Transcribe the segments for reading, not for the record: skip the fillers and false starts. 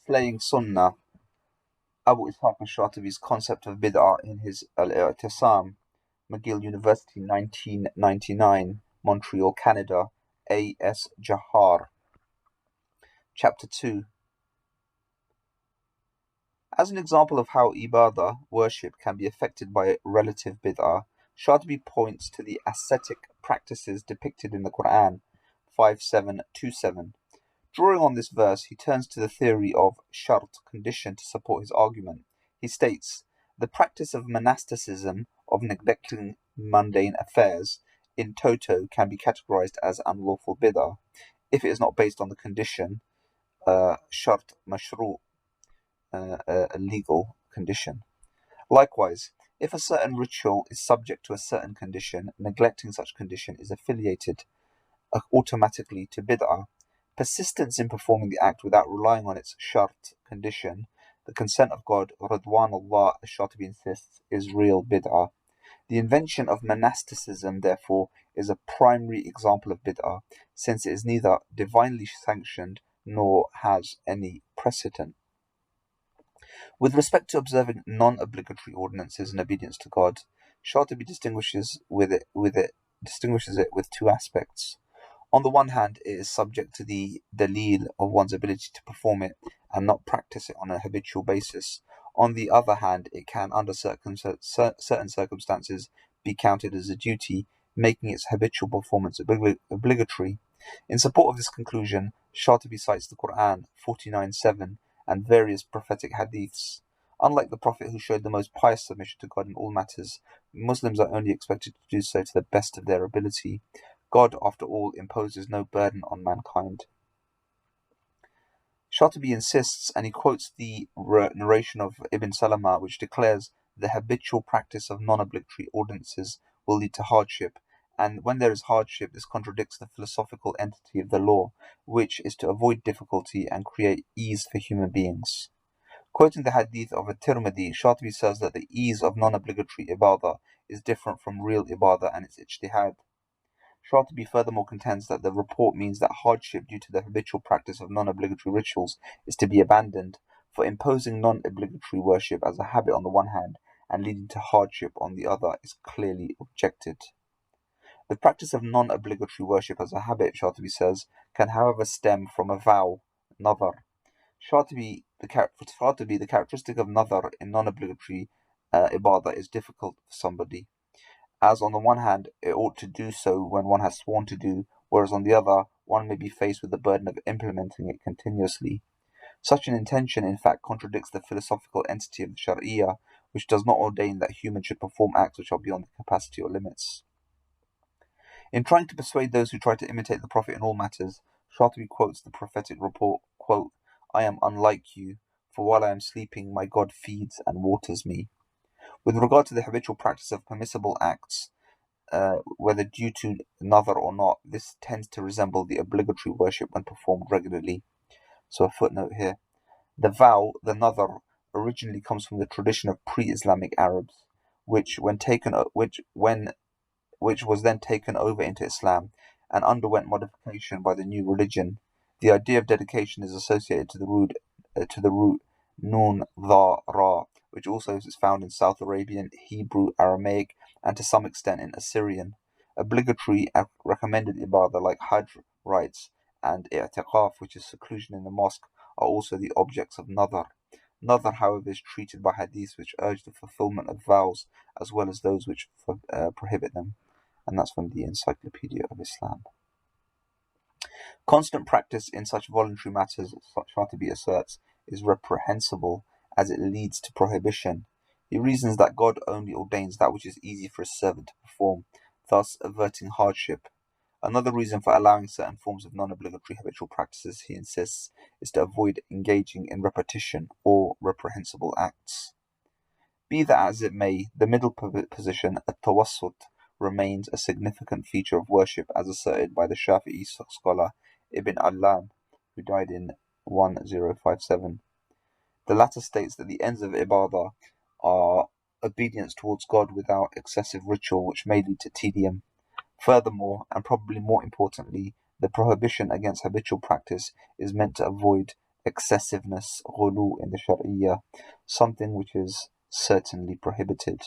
Slaying Sunna, Abu Ishaq al-Shatibi's concept of bid'ah in his al-Iʻtiṣām, McGill University, 1999, Montreal, Canada, A.S. Jahar. Chapter 2. As an example of how ibadah, worship, can be affected by relative bid'ah, Shatibi points to the ascetic practices depicted in the Quran 5.7.2.7. Drawing on this verse, he turns to the theory of shart, condition, to support his argument. He states, the practice of monasticism, of neglecting mundane affairs, in toto can be categorized as unlawful bid'ah, if it is not based on the condition, shart mashru', a legal condition. Likewise, if a certain ritual is subject to a certain condition, neglecting such condition is affiliated automatically to bid'ah. Persistence in performing the act without relying on its shart, condition, the consent of God, Ridwanullah, al-Shatibi insists, is real bid'ah. The invention of monasticism, therefore, is a primary example of bid'ah, since it is neither divinely sanctioned nor has any precedent. With respect to observing non-obligatory ordinances in obedience to God, Shatibi distinguishes it with two aspects. On the one hand, it is subject to the dalil of one's ability to perform it and not practice it on a habitual basis. On the other hand, it can, under certain circumstances, be counted as a duty, making its habitual performance obligatory. In support of this conclusion, Shatibi cites the Quran 49:7 and various prophetic hadiths. Unlike the Prophet, who showed the most pious submission to God in all matters, Muslims are only expected to do so to the best of their ability. God, after all, imposes no burden on mankind. Shatibi insists, and he quotes the narration of Ibn Salama, which declares the habitual practice of non-obligatory ordinances will lead to hardship, and when there is hardship, this contradicts the philosophical entity of the law, which is to avoid difficulty and create ease for human beings. Quoting the hadith of At-Tirmidhi, Shatibi says that the ease of non-obligatory ibadah is different from real ibadah and its ijtihad. Shatibi furthermore contends that the report means that hardship due to the habitual practice of non-obligatory rituals is to be abandoned, for imposing non-obligatory worship as a habit on the one hand and leading to hardship on the other is clearly objected. The practice of non-obligatory worship as a habit, Shatibi says, can however stem from a vow, nadhar. Shatibi, the characteristic of nadhar in non-obligatory ibadah is difficult for somebody, as on the one hand it ought to do so when one has sworn to do, whereas on the other one may be faced with the burden of implementing it continuously. Such an intention in fact contradicts the philosophical entity of the Sharia, which does not ordain that humans should perform acts which are beyond their capacity or limits. In trying to persuade those who try to imitate the Prophet in all matters, Shatibi quotes the prophetic report, quote, I am unlike you, for while I am sleeping my God feeds and waters me. With regard to the habitual practice of permissible acts, whether due to nadhar or not, this tends to resemble the obligatory worship when performed regularly. So a footnote here. The vow, the nadhar, originally comes from the tradition of pre-Islamic Arabs, which was then taken over into Islam and underwent modification by the new religion. The idea of dedication is associated to the root nun, dha, ra, which also is found in South Arabian, Hebrew, Aramaic, and to some extent in Assyrian. Obligatory recommended ibadah like Hajj rites and i'tiqaf, which is seclusion in the mosque, are also the objects of nadhar. Nadhar, however, is treated by hadiths which urge the fulfillment of vows as well as those which prohibit them. And that's from the Encyclopedia of Islam. Constant practice in such voluntary matters, Shatibi asserts, is reprehensible as it leads to prohibition. He reasons that God only ordains that which is easy for his servant to perform, thus averting hardship. Another reason for allowing certain forms of non-obligatory habitual practices, he insists, is to avoid engaging in repetition or reprehensible acts. Be that as it may, the middle position, at-tawassut, remains a significant feature of worship as asserted by the Shafi'i scholar Ibn Allan, who died in 1057. The latter states that the ends of ibadah are obedience towards God without excessive ritual which may lead to tedium. Furthermore, and probably more importantly, the prohibition against habitual practice is meant to avoid excessiveness, ghulu in the Shari'iyah, something which is certainly prohibited.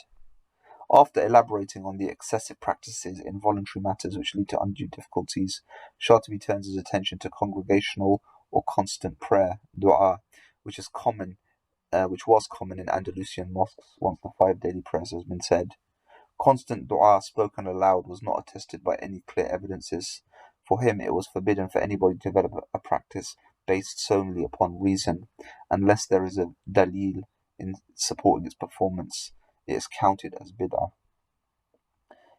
After elaborating on the excessive practices in voluntary matters which lead to undue difficulties, Shatibi turns his attention to congregational or constant prayer, dua, which was common in Andalusian mosques once the 5 daily prayers has been said. Constant dua spoken aloud was not attested by any clear evidences. For him, it was forbidden for anybody to develop a practice based solely upon reason, unless there is a dalil in supporting its performance. It is counted as bid'ah.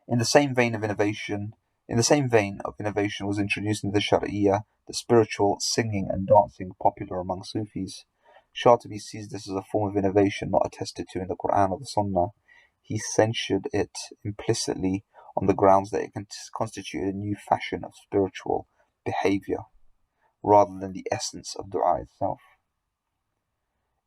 In the same vein of innovation was introduced into the Shari'iyah the spiritual singing and dancing popular among Sufis. Shatibi sees this as a form of innovation not attested to in the Quran or the Sunnah. He censured it implicitly on the grounds that it constituted a new fashion of spiritual behavior, rather than the essence of dua itself.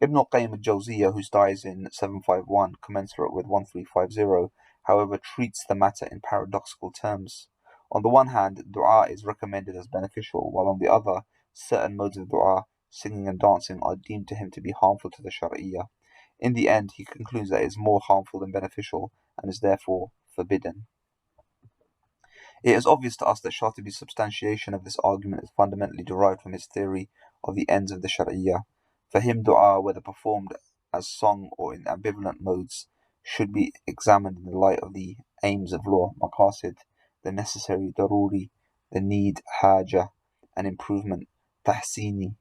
Ibn al-Qayyim al-Jawziyah, who dies in 751, commensurate with 1350, however, treats the matter in paradoxical terms. On the one hand, dua is recommended as beneficial, while on the other, certain modes of dua, singing and dancing, are deemed to him to be harmful to the Shari'iyah. In the end, he concludes that it is more harmful than beneficial, and is therefore forbidden. It is obvious to us that Shatibi's substantiation of this argument is fundamentally derived from his theory of the ends of the Shari'iyah. For him, dua, whether performed as song or in ambivalent modes, should be examined in the light of the aims of law, maqasid, the necessary, daruri, the need, haja, and improvement, tahsini.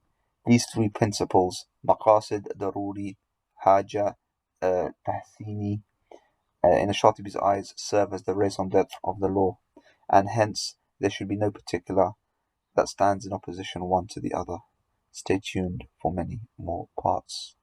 These 3 principles, maqasid, daruri, haja, tahsini, in al-Shatibi's eyes, serve as the raison d'etre of the law, and hence there should be no particular that stands in opposition one to the other. Stay tuned for many more parts.